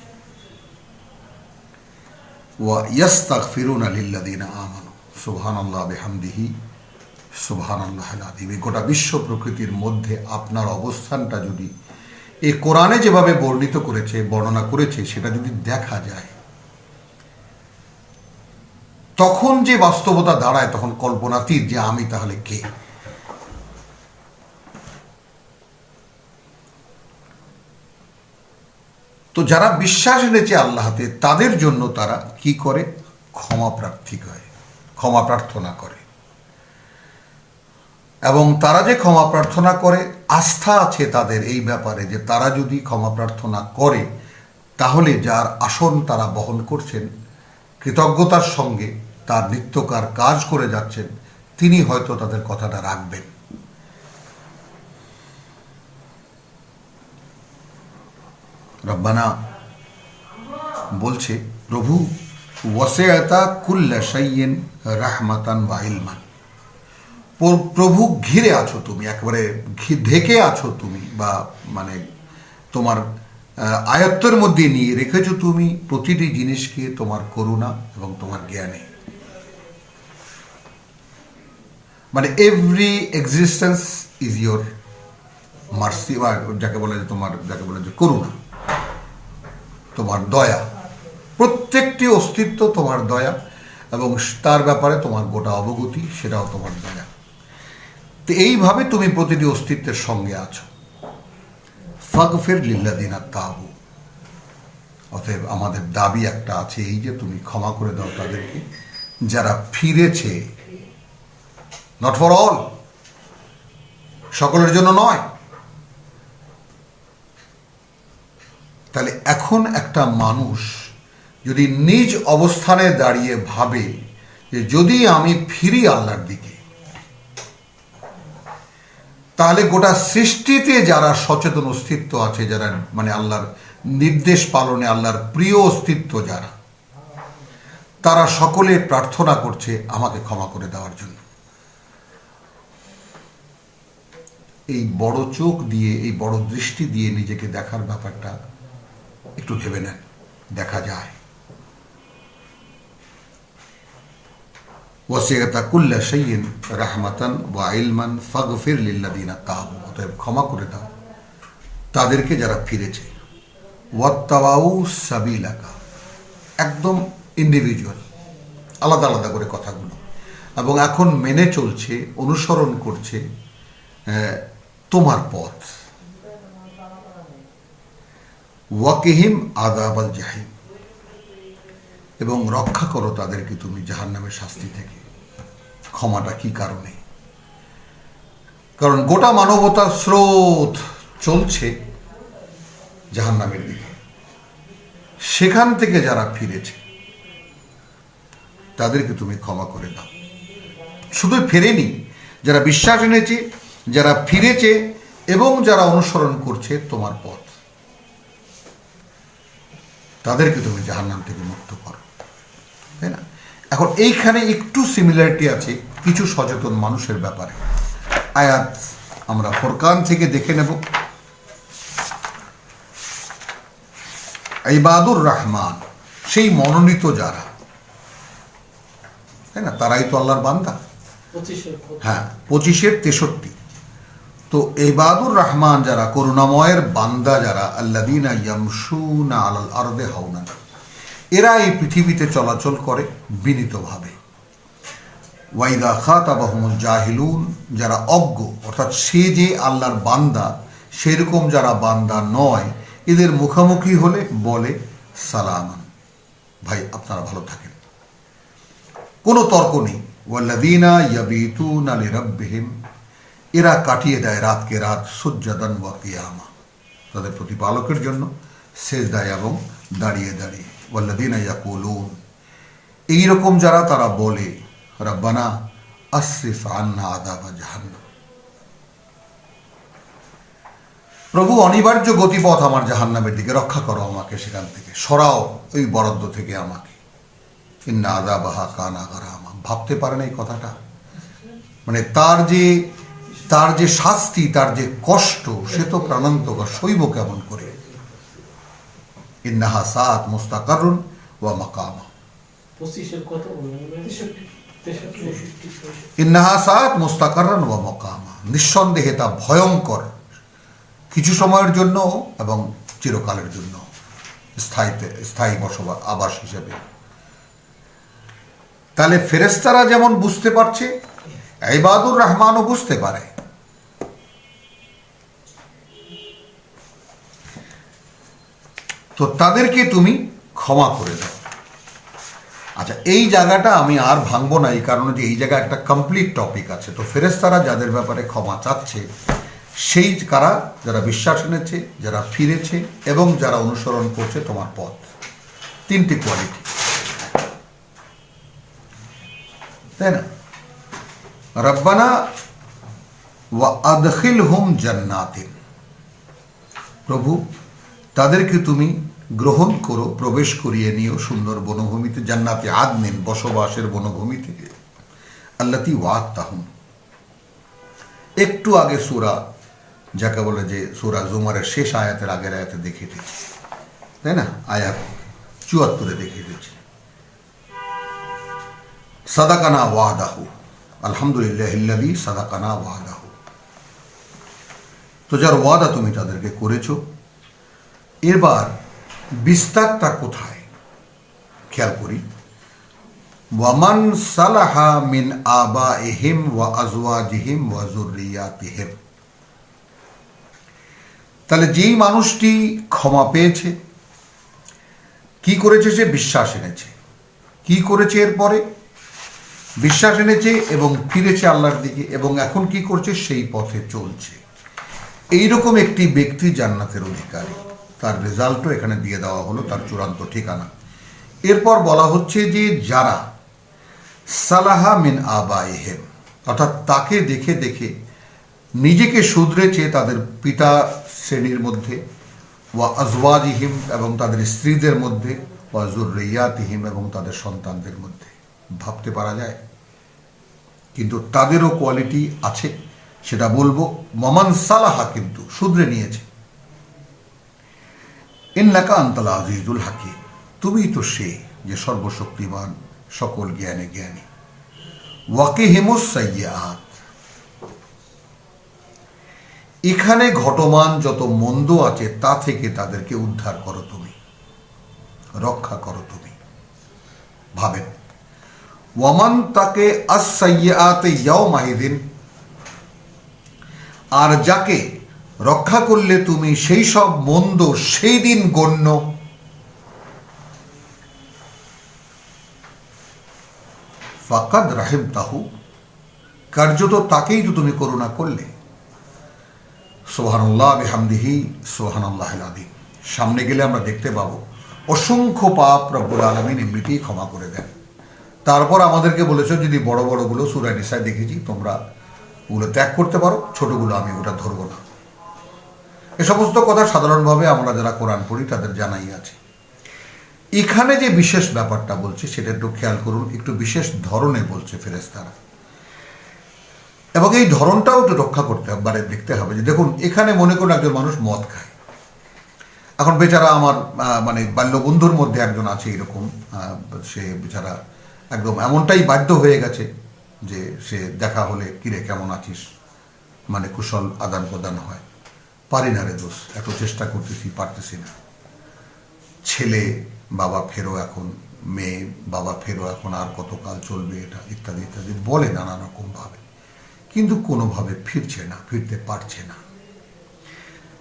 ওয়া ইয়াস্তাগফিরুনা লিল্লাযিনা আমানু সুবহানাল্লাহি বিহামদিহি সুবহানাল্লাহিল আযীম। গোটা বিশ্ব প্রকৃতির মধ্যে আপনার অবস্থানটা যদি এই কোরআনে যেভাবে বর্ণনা করেছে সেটা যদি দেখা যায়, তখন যে বাস্তবতা দাঁড়ায় তখন কল্পনাতীত যে আমি তাহলে কে। তো যারা বিশ্বাস এনেছে আল্লাহতে তাদের জন্য তারা কি করে? ক্ষমা প্রার্থনা করে, এবং তারা যে ক্ষমা প্রার্থনা করে আস্থা আছে তাদের এই ব্যাপারে যে তারা যদি ক্ষমা প্রার্থনা করে তাহলে যার আসন তারা বহন করছেন কৃতজ্ঞতার সঙ্গে তার নিত্যকার কাজ করে যাচ্ছেন, তিনি হয়তো তাদের কথাটা রাখবেন। রব্বানা বলছে, প্রভু ওয়াসিআতা কুল্লা শাইইন রাহমাতান ওয়া ইলমান, প্রভু ঘিরে আছো তুমি, একেবারে ঢেকে আছো তুমি, বা মানে তোমার আয়ত্তের মধ্যে নিয়ে রেখেছো তুমি প্রতিটি জিনিসকে তোমার করুণা এবং তোমার জ্ঞানে। মানে every existence is your mercy, বা যাকে বলে যে করুণা, তোমার দয়া, প্রত্যেকটি অস্তিত্ব তোমার দয়া, এবং তার ব্যাপারে তোমার গোটা অবগতি সেটাও তোমার দয়া। তো এইভাবে তুমি প্রতিটি অস্তিত্বের সঙ্গে আছো। ফাগফির লিল্লাযিনা তাবু, অতএব আমাদের দাবি একটা আছে, এই যে তুমি ক্ষমা করে দাও তাদেরকে যারা ফিরেছে। নট ফর অল, সকলের জন্য নয়। তাহলে এখন একটা মানুষ যদি নিজ অবস্থানে দাঁড়িয়ে ভাবে যে যদি আমি ফিরি আল্লাহর দিকে, তাহলে গোটা সৃষ্টিতে যারা সচেতন অস্তিত্ব আছে, যারা মানে আল্লাহর নির্দেশ পালনে আল্লাহর প্রিয় অস্তিত্ব যারা, তারা সকলে প্রার্থনা করছে আমাকে ক্ষমা করে দেওয়ার জন্য। এই বড় চোখ দিয়ে, এই বড় দৃষ্টি দিয়ে নিজেকে দেখার ব্যাপারটা একটু ভেবে নেন, দেখা যায়। ওয়াসিআতা কুল্লা শাইইন রাহমাতান ওয়া ইলমান ফাগফির লিল্লাযিনা তাবু, অতএব ক্ষমা করে দাও তাদেরকে যারা ফিরেছে, ওয়াত্তাবাউ সাবিলাকা, একদম ইন্ডিভিজুয়াল, আলাদা আলাদা করে কথাগুলো, এবং এখন মেনে চলছে, অনুসরণ করছে তোমার পথ। ওয়াকিহিম আযাবাল জাহিম, এবং রক্ষা করো তাদেরকে তুমি জাহান্নামের শাস্তি থেকে। ক্ষমাটা কি কারণে? কারণ গোটা মানবতার স্রোত চলছে জাহান্নামের দিকে। সেখান থেকে যারা ফিরেছে তাদেরকে তুমি ক্ষমা করে দাও। শুধু ফেরেনি, যারা বিশ্বাস এনেছে, যারা ফিরেছে এবং যারা অনুসরণ করছে তোমার পথ, তাদেরকে তুমি জাহান্নাম থেকে মুক্ত করো, তাই না? এখন এইখানে একটু সিমিলারিটি আছে কিছু সচেতন মানুষের ব্যাপারে। আয়াত আমরা ফুরকান থেকে দেখে নেব। ইবাদুর রহমান, সেই মনোনীত যারা, তাই না, তারাই তো আল্লাহর বান্দা। হ্যাঁ, 25-63। তো ইবাদুর রহমান যারা, করুণাময়ের বান্দা যারা, আল্লাযীনা ইয়ামশুনা আলাল আরদি হাওনা, এরা এই পৃথিবীতে চলাচল করে বিনীতভাবে। ওয়াইদা খাতাবাহুমুল জাহিলুন, যারা অজ্ঞ, অর্থাৎ সে যে আল্লাহর বান্দা সেরকম যারা বান্দা নয়, এদের মুখোমুখি হলে বলে সালামান, ভাই আপনারা ভালো থাকেন, কোনো তর্ক নেই। ওয়াল্লাযীনা ইয়াবিতুনা লিরাব্বিহিম, এরা কাটিয়ে দেয় রাতকে রাত সুজ্জাদান ওয়া কিয়ামা, তাদের প্রতিপালকের জন্য সেজদায় এবং দাঁড়িয়ে দাঁড়িয়ে। ওয়াল্লাযীনা ইয়াকুলুন, এইরকম যারা, তারা বলে রব্বানা আসরিফ আন্না আযাবা জাহান্নাম, প্রভু অনিবার্য গতিপথ আমার জাহান্নামের দিকে, রক্ষা করো আমাকে, সেখান থেকে সরাও, ওই বরাদ্দ থেকে আমাকে। ইন্না আযাবাহা কানা গারামা, ভাবতে পারেন এই কথাটা? মানে তার যে শাস্তি, তার যে কষ্ট, সে তো প্রাণান্তকর, সইব কেমন করে? ইন্নাহা সাআত মুস্তাকাররুন ওয়া মাকামা, ইন্নাহা সাআত মুস্তাকাররান ওয়া মাকামা, নিঃসন্দেহে তা ভয়ঙ্কর, কিছু সময়ের জন্য এবং চিরকালের জন্য স্থায়ী বসবাস, আবাস হিসেবে। তাহলে ফেরেশতারা যেমন বুঝতে পারছে, ইবাদুর রহমানও বুঝতে পারে। তো তাদেরকে তুমি ক্ষমা করে দাও। আচ্ছা, এই জায়গাটা আমি আর ভাঙবো না, এই কারণে যে এই জায়গায় একটা কমপ্লিট টপিক আছে। তো ফেরেশতারা যাদের ব্যাপারে ক্ষমা চাচ্ছে, সেই কারা? যারা বিশ্বাস এনেছে, যারা ফিরেছে এবং যারা অনুসরণ করছে তোমার পথ। তিনটি কোয়ালিটি, তাই না? রব্বানা ওয়া আদখিলহুম জান্নাতিন, প্রভু তাদেরকে তুমি গ্রহণ করো, প্রবেশ করিয়ে নিও সুন্দর বনভূমিতে, জান্নাতে আদনিন, বসবাসের বনভূমিতে, আল্লাতী ওয়া'আদতাহুম। একটু আগে সূরা, যাকে বলে যে সূরা জুমারের শেষ আয়াতের আগের আয়াতে দেখিয়ে দিয়েছি, তাই না? আয়াত 74-এ দেখিয়ে দিয়েছি। সাদাকানা ওয়াদাহু, আলহামদুলিল্লাহিল্লাযী সাদাকানা ওয়াদাহু। তো যার ওয়াদা তুমি তাদেরকে করেছো। এবার বিস্তারটা কোথায় খেয়াল করি। ওয়ামান সালাহা মিন আবাইহিম ওয়া আজওয়াজিহিম ওয়া যুররিয়াতিহিম, তাহলে যেই মানুষটি ক্ষমা পেয়েছে, কি করেছে? সে বিশ্বাস এনেছে। কি করেছে? এরপরে বিশ্বাস এনেছে এবং ফিরেছে আল্লাহর দিকে, এবং এখন কি করছে? সেই পথে চলছে। এইরকম একটি ব্যক্তি জান্নাতের অধিকারী। তার রেজাল্টও এখানে দিয়ে দেওয়া হলো, তার চূড়ান্ত ঠিকানা। এরপর বলা হচ্ছে যে যারা সালাহা মিন আবাইহিম, অর্থাৎ তাকে দেখে দেখে নিজেকে শুধরেছে তাদের পিতা শ্রেণীর মধ্যে, ওয়া আজওয়াজিহিম, এবং তাদের স্ত্রীদের মধ্যে, ওয়া যুররিয়াতিহিম, এবং তাদের সন্তানদের মধ্যে। ভাবতে পারা যায়? কিন্তু তাদেরও কোয়ালিটি আছে, সেটা বলবো। ওয়ামান সালাহা, কিন্তু শুধরে নিয়েছে। ইন্নাকা আনতাল আজিজুল হাকিম, তুমি তো সে যে সর্বশক্তিমান, সকল জ্ঞানে জ্ঞানী। ওয়াকিহিমুস সাইয়্যাত, এখানে ঘটমান যত মন্দ আছে তা থেকে তাদেরকে উদ্ধার করো তুমি, রক্ষা করো তুমি। ভাবেন, ওয়ামান তাকে আস-সাইয়্যাতে ইয়াওমাইদিন, আর যাকে রক্ষা করলে তুমি সেই সব মন্দ সেই দিন গণ্য, ফাকাদ রাহিমতাহু, কার্যত তাকেই তো তুমি করুণা করলে। সুবহানাল্লাহ বিহামদিহি সুবহানাল্লাহিল আযীম। সামনে গেলে আমরা দেখতে পাবো অসংখ্য পাপ রব্বুল আলামিন এমনিতেই ক্ষমা করে দেন। তারপর আমাদেরকে বলেছে যদি বড় বড়গুলো সূরা নিসায় দেখেছি তোমরা ওগুলো ত্যাগ করতে পারো, ছোটগুলো আমি ওটা ধরবো না। এ সমস্ত কথা সাধারণভাবে আমরা যারা কোরআন পড়ি তাদের জানাই আছে। এখানে যে বিশেষ ব্যাপারটা বলছে সেটা একটু খেয়াল করুন, একটু বিশেষ ধরনে বলছে ফেরেশতারা, এবং এই ধরনটাও একটু রক্ষা করতে হবে, দেখতে হবে যে দেখুন এখানে মনে করুন একজন মানুষ মদ খায়। এখন বেচারা আমার মানে বাল্যবন্ধুর মধ্যে একজন আছে এরকম, সে বেচারা একদম এমনটাই বাধ্য হয়ে গেছে যে সে দেখা হলে কিরে কেমন আছিস, মানে কুশল আদান প্রদান হয়। পারি না রে দোষ, এত চেষ্টা করতেছি পারতেছি না। ছেলে বাবা ফেরো এখন, মেয়ে বাবা ফেরো এখন, আর কতকাল চলবে এটা, ইত্যাদি ইত্যাদি বলে নানা রকম ভাবে, কিন্তু কোনোভাবে ফিরছে না, ফিরতে পারছে না।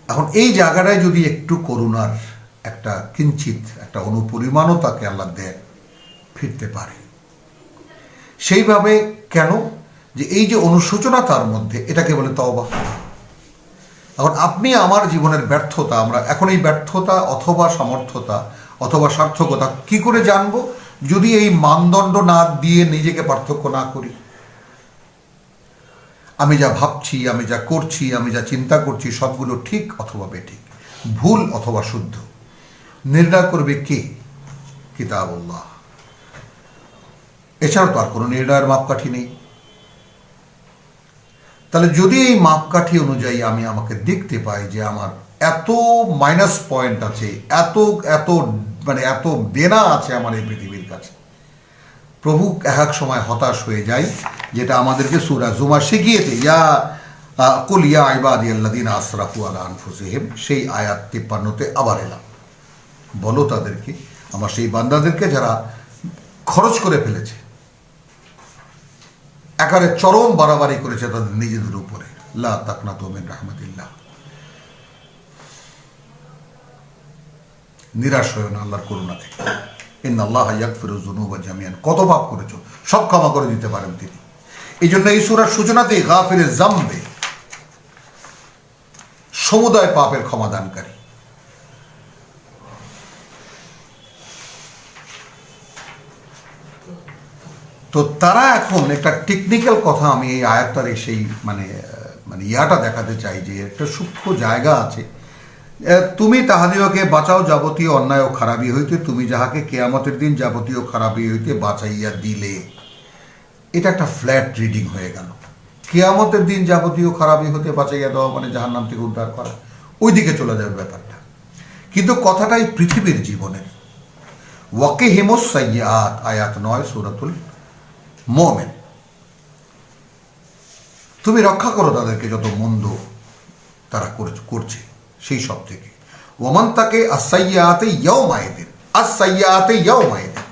এখন এই জায়গাটায় যদি একটু করুণার একটা কিঞ্চিত একটা অনুপরিমাণও তাকে আল্লাহ দেন, ফিরতে পারে। সেইভাবে কেন, যে এই যে অনুশোচনা তার মধ্যে, এটাকে বলে তওবা। এখন আপনি আমার জীবনের ব্যর্থতা, আমরা এখন এই ব্যর্থতা অথবা সমর্থতা অথবা সার্থকতা কি করে জানবো, যদি এই মানদণ্ড না দিয়ে নিজেকে পার্থক্য না করি। আমি যা ভাবছি, আমি যা করছি, আমি যা চিন্তা করছি সবগুলো ঠিক অথবা বেঠিক, ভুল অথবা শুদ্ধ, নির্ণয় করবে কে? কিতাবুল্লাহ। এছাড়া তো আর কোনো নির্ণয়ের মাপকাঠি নেই। তাহলে যদি এই মাপকাঠি অনুযায়ী আমি আমাকে দেখতে পাই যে আমার এত মাইনাস পয়েন্ট আছে, এত এত মানে এত দেনা আছে আমার এই পৃথিবীর কাছে, প্রভু এক সময় হতাশ হয়ে যায়, যেটা আমাদেরকে সূরা জুমার শিখিয়েছে, ইয়া কুল ইয়া ইবাদিয়াল্লাযিনা আসরাফু আলা আনফুসিহিম, সেই আয়াত 53-তে আবার এলাম, বলো তাদেরকে, আমার সেই বান্দাদেরকে যারা খরচ করে ফেলেছে, একারে চরম বাড়াবাড়ি করেছে তাদের নিজেদের উপরে, লা তাকনাতু মিন রাহমাতিল্লাহ, নিরাশ হয়েও না আল্লাহর করুণা থেকে। ইন্নাল্লাহা ইয়াগফিরু যুনুবা জামিআন, কত পাপ করেছো সব ক্ষমা করে দিতে পারেন তিনি। এই জন্য এই সূরার সূচনাতেই গাফিরে জামবে, সমুদায় পাপের ক্ষমাদানকারী। তো তারা এখন একটা টেকনিক্যাল কথা, আমি এই আয়াতটার সেই মানে ইয়াটা দেখাতে চাই যে একটা সূক্ষ্ম জায়গা আছে। তুমি তাহাদিওকে বাঁচাও যাবতীয় অন্যায় ও খারাপি হইতে, তুমি যাহাকে কেয়ামতের দিন যাবতীয় খারাপি হইতে বাঁচাইয়া দিলে। এটা একটা ফ্ল্যাট রিডিং হয়ে গেল। কেয়ামতের দিন যাবতীয় খারাপি হতে বাঁচাইয়া দেওয়া মানে জাহান্নাম থেকে উদ্ধার করা, ওই দিকে চলে যাবে ব্যাপারটা। কিন্তু কথাটাই পৃথিবীর জীবনের। ওয়াকিহিমুস সাইয়্যাত, আয়াত 9 সূরাতুল মুমিন। তুমি রক্ষা করো তাদেরকে যত মন্দ তারা করছে সেই সব থেকে। ওমান তাকে আস-সাইয়্যাতে ইয়াওমাইদিন, আস-সাইয়্যাতে ইয়াওমাইদিন,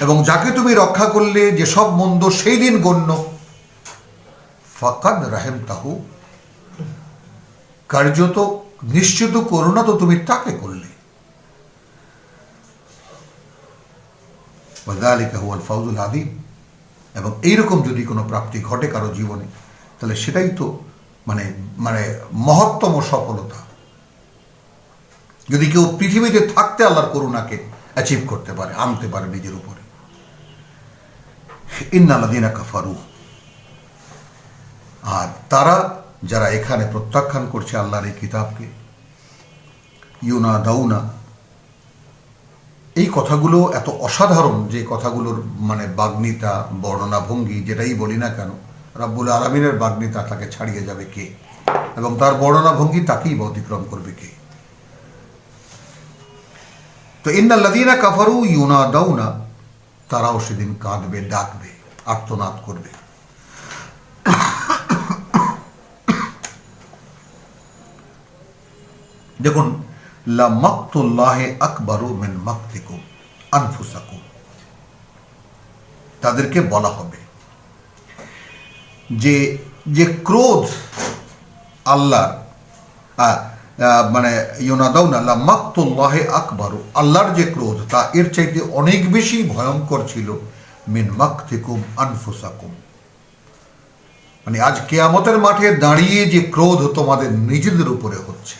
এবং যাকে তুমি রক্ষা করলে যে সব মন্দ সেই দিন গণ্য, ফাকাদ রাহিমতাহু, কার্যত নিশ্চিত করুণা তো তুমি তাকে করলে। ওয়াযালিকা হুয়াল ফাউজুল আযীম, এবং এইরকম যদি কোনো প্রাপ্তি ঘটে কারো জীবনে, তাহলে সেটাই তো মানে মানে মহত্তম সফলতা। যদি কেউ পৃথিবীতে থাকতে আল্লাহর করুণাকে অ্যাচিভ করতে পারে, আনতে পারে নিজের উপরে। ইন্নাল্লাযীনা কাফারু, আর তারা যারা এখানে প্রত্যাখ্যান করছে আল্লাহর এই কিতাবকে, ইউনাদাউনা, এই কথাগুলো এত অসাধারণ যে কথাগুলোর মানে বাগ্মিতা, বর্ণনা ভঙ্গি যেটাই বলি না কেন, রাব্বুল আলামিনের বাগ্মিতা তাকে ছাড়িয়ে যাবে কে, এবং তার বর্ণনা ভঙ্গি তাকেই অতিক্রম করবে কে? তো ইন্নাল্লাযীনা কাফারু ইউনাদাউনা, তারাও সেদিন কাঁদবে, ডাকবে, আর্তনাদ করবে। দেখুন, লা মাকতুল্লাহি আকবারু মিন মাকতিকুম আনফুসাকুম, তাদেরকে বলা হবে যে যে ক্রোধ আল্লাহর মানে ইউনাদাউনা লা মাকতুল্লাহি আকবারু, আল্লাহর যে ক্রোধ তা এর চাইতে অনেক বেশি ভয়ঙ্কর ছিল মিন মাকতিকুম আনফুসাকুম, মানে আজ কিয়ামতের মাঠে দাঁড়িয়ে যে ক্রোধ তোমাদের নিজেদের উপরে হচ্ছে,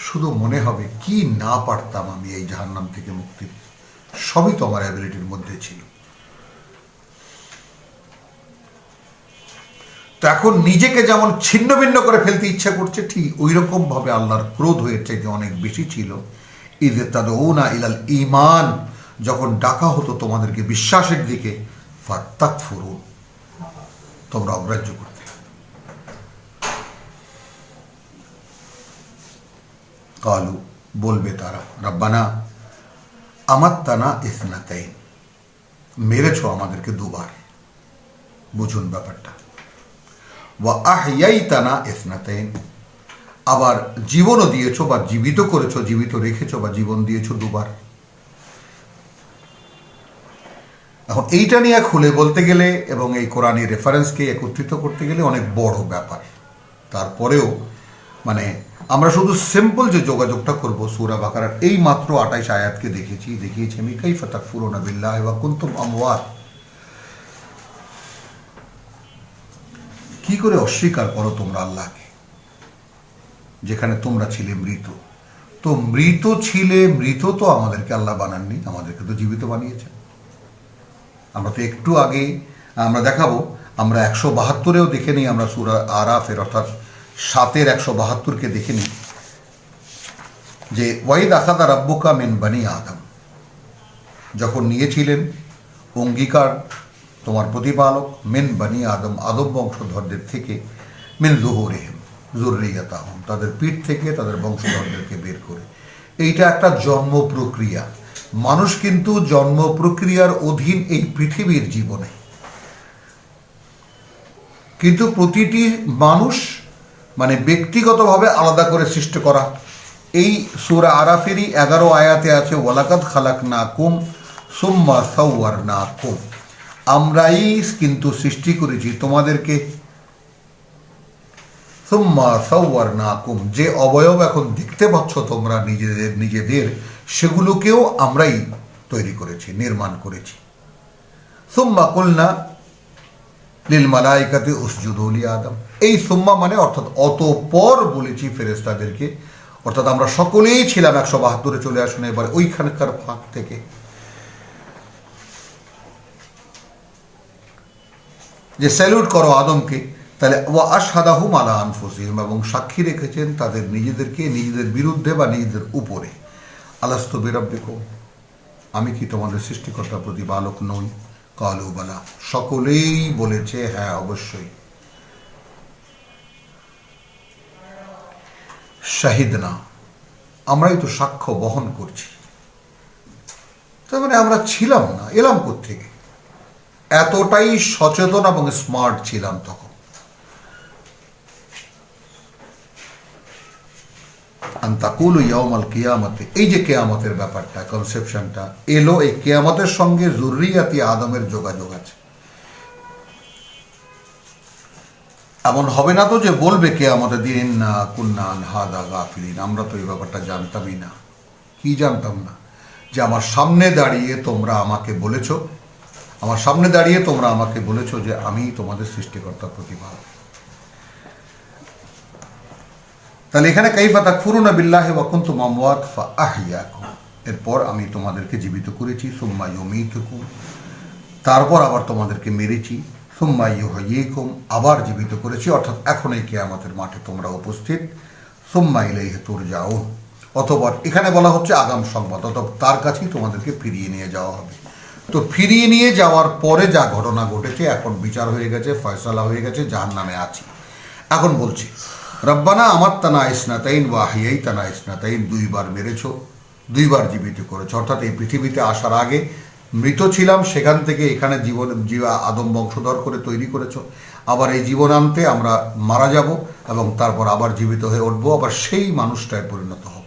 শুধু মনে হবে কি না পারতাম আমি এই জাহান্নাম থেকে মুক্তি, সবই তো আমার অ্যাবিলিটির মধ্যে ছিল। তো এখন নিজেকে যেমন ছিন্ন ভিন্ন করে ফেলতে ইচ্ছা করছে, ঠিক ওই রকম ভাবে আল্লাহর ক্রোধ হয়ে চাইতে অনেক বেশি ছিল। ইযে তাদউনা ইলাল ঈমান, যখন ডাকা হতো তোমাদেরকে বিশ্বাসের দিকে, ফাতাকফুরুন, তোমরা অগ্রাহ্য করতে। কালু, বলবে তারা, রব্বানা আমাত্তানা ইসনাতাইন, মেরেছো আমাদেরকে দুবার। বুঝুন ব্যাপারটা। ওয়া আহইয়াইতানা ইসনাতাইন, আবার জীবনও দিয়েছো বা জীবিত করেছো, জীবিত রেখেছো বা জীবন দিয়েছো দুবার। এখন এইটা নিয়ে খুলে বলতে গেলে এবং এই কোরআনী রেফারেন্সকে একত্রিত করতে গেলে অনেক বড় ব্যাপার। তারপরেও মানে আমরা শুধু সিম্পল যে যোগাযোগটা করব, সূরা বাকারার এই মাত্র 28 আয়াতকে দেখিয়েছি আমি, কাইফা তাকফুরুনা বিল্লাহি ওয়া কুনতুম আমওয়াত, কি করে অস্বীকার করো তোমরা আল্লাহকে, যেখানে তোমরা ছিলে মৃত। তো মৃত ছিলে, মৃত তো আমাদেরকে আল্লাহ বানাননি, আমাদেরকে তো জীবিত বানিয়েছেন। আমরা তো একটু আগে আমরা দেখাবো, আমরা 172-এও দেখে নিই, আমরা সূরা আরাফের অর্থাৎ 7-এর 172-কে দেখে নিই যে ওয়াইদ আখাযা রাব্বুকা মিন বানি আদম, যখন নিয়েছিলেন অঙ্গীকার তোমার প্রতিপালক, মিন বানি আদম, আদম বংশধরদের থেকে, মিন যুহুরিহিম যুররিয়াতাহুম, তাদের পিঠ থেকে তাদের বংশধরদেরকে বের করে। এইটা একটা জন্ম প্রক্রিয়া। মানুষ কিন্তু জন্ম প্রক্রিয়ার অধীন এই পৃথিবীর জীবনে, কিন্তু প্রতিটি মানুষ মানে ব্যক্তিগতভাবে আলাদা করে সৃষ্টি করা। এই সূরা আরাফেরই 11 আয়াতে আছে, ওয়ালাকাদ খালাকনাকুম সুম্মা সাওয়ারনাকুম, আমরাই কিন্তু সৃষ্টি করেছি তোমাদেরকে, সুম্মা সাওয়ারনাকুম, যে অবয়ব এখন দেখতে পাচ্ছ তোমরা নিজেদের সেগুলোকেও আমরাই তৈরি করেছি, নির্মাণ করেছি। সুম্মা কুলনা লিল মালাইকাতি উসজুদু লি আদম, এই সুম্মা মানে অর্থাৎ অতঃপর বলেছি ফেরেশতাদেরকে, অর্থাৎ আমরা সকলেই ছিলাম 172-এ, চলে আসুন এবার ওইখানকার ফাঁক থেকে, যে স্যালুট করো আদমকে। তাহলে ওয়া আশহাদাহুম আলা আনফুসিহিম, এবং সাক্ষী রেখেছেন তাদের নিজেদেরকে, নিজেদের বিরুদ্ধে বা নিজেদের উপরে। আলাস্তু বিরাব্বিকুম, আমি কি তোমাদের সৃষ্টিকর্তা প্রতিপালক নই? কালু বালা, সকলেই বলেছে হ্যাঁ অবশ্যই। শাহিদনা, আমরাই তো সাক্ষ্য বহন করছি। তার মানে আমরা ছিলাম না, এলাম কোত্থেকে? এতটাই সচেতন এবং স্মার্ট ছিলাম তখন। আনতাকুলু ইয়াউমাল কিয়ামতে, এই যে কেয়ামতের ব্যাপারটা, কনসেপশনটা এলো, এই কেয়ামতের সঙ্গে যুররিয়াতি আদমের যোগাযোগ আছে। এমন হবে না তো যে বলবে কেয়ামতের দিন ইন্না কুন্না আন হাযা গাফিলিন, আমরা তো এই ব্যাপারটা জানতামই না। কি জানতাম না? যে আমার সামনে দাঁড়িয়ে তোমরা আমাকে বলেছো, আমার সামনে দাঁড়িয়ে তোমরা আমাকে বলেছো যে আমি তোমাদের সৃষ্টিকর্তা প্রতিপালক। তাহলে এখানে কাইফা তাকফুরুনা বিল্লাহি ওয়া কুনতুম আমওয়াত ফাআহইয়াকুম, এরপর আমি তোমাদেরকে জীবিত করেছি, সুম্মা ইউমীতুকুম, তারপর আবার তোমাদেরকে মেরেছি, সুম্মা ইউহয়ীকুম, আবার জীবিত করেছি, অর্থাৎ এখন এই কিয়ামতের মাঠে তোমরা উপস্থিত, সুম্মা ইলাইহি তুরজাউন, অথবা এখানে বলা হচ্ছে আগাম সংবাদ, অথবা তার কাছেই তোমাদেরকে ফিরিয়ে নিয়ে যাওয়া হবে। তো ফিরিয়ে নিয়ে যাওয়ার পরে যা ঘটনা ঘটেছে, এখন বিচার হয়ে গেছে, ফয়সালা হয়ে গেছে, জাহান্নামে আছি। এখন বলছি, রব্বানা আমাত্তানা ইসনাতাইন ওয়া আহইয়াইতানা ইসনাতাইন, দুইবার মেরেছো, দুইবার জীবিত করেছো, অর্থাৎ এই পৃথিবীতে আসার আগে মৃত ছিলাম, সেখান থেকে এখানে আদম বংশধর করে তৈরি করেছ। আবার এই জীবনান্তে আমরা মারা যাব এবং তারপর আবার জীবিত হয়ে উঠবো, আবার সেই মানুষটায় পরিণত হব।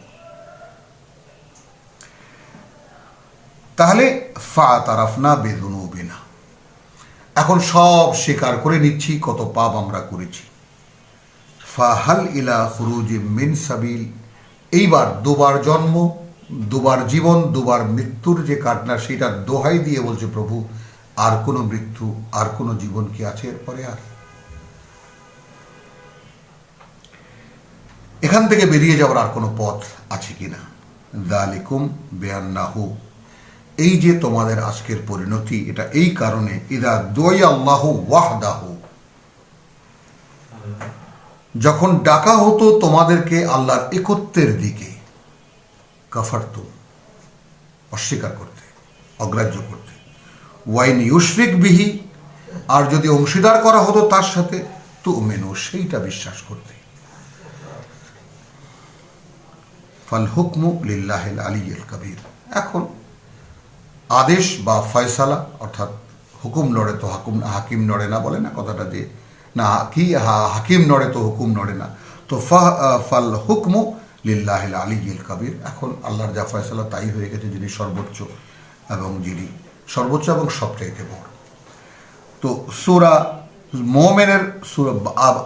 তাহলে ফাতারাফনা বিযুনুবিনা, এখন সব স্বীকার করে নিচ্ছি কত পাপ আমরা করেছি। ফাহাল ইলা খুরুজিম মিন সাবিল, এইবার দুবার জন্ম, দুবার জীবন, দুবার মৃত্যুর যে কাটনা, সেটা দোহাই দিয়ে বলছে প্রভু, আর কোনো মৃত্যু, আর কোনো জীবন কি আছে এরপরে? আর এখান থেকে বেরিয়ে যাওয়ার আর কোনো পথ আছে কিনা? যালিকুম বিআন্নাহু, এই যে তোমাদের আজকের পরিণতি, এটা এই কারণে, ইদা দুইয়া আল্লাহু ওয়াহদাহু, যখন ডাকা হতো তোমাদেরকে আল্লাহর একত্বের দিকে, কাফারতুম, অস্বীকার করতে, অগ্রাহ্য করতে, ওয়াইন ইউশরিক বিহি, আর যদি অংশীদার করা হতো তার সাথে, তুমিনু, সেইটা বিশ্বাস করতে। ফাল হুকমু লিল্লাহিল আলিয়্যিল কাবীর, এখন আদেশ বা ফয়সালা, অর্থাৎ হুকুম নড়ে তো হাকিম নড়ে না, বলে না কথাটা, যে না কি হাকিম নড়ে তো হুকুম নড়ে না, তো ফাল হুকমু লিল্লাহিল আলিয়্যিল কাবীর, এখন আল্লাহর যা ফয়সালা তাই হয়ে গেছে, যিনি সর্বোচ্চ এবং সবচাইতে বড়। তো সূরা মুমিনের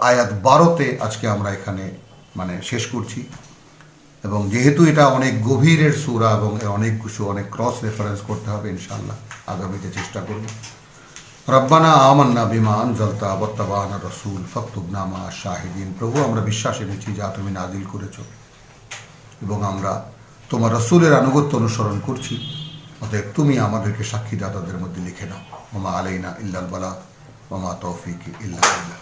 আয়াত 12তে আজকে আমরা এখানে শেষ করছি। এবং যেহেতু এটা অনেক গভীরের সূরা এবং অনেক ক্রস রেফারেন্স করতে হবে, ইনশাআল্লাহ আগামীতে চেষ্টা করব। রব্বানা আমান্না বিমা আনজালতা ওয়াত্তাবা'না রাসূল ফাকতুবনা মা শাহিদিন, প্রভু আমরা বিশ্বাস এনেছি যা তুমি নাজিল করেছো এবং আমরা তোমার রাসূলের আনুগত্য অনুসরণ করছি, অতএব তুমি আমাদেরকে সাক্ষীদাতাদের মধ্যে লিখে নাও। ওয়া মা আলাইনা ইল্লাল বালাগ ওয়া মা তাওফীকি ইল্লা বিল্লাহ।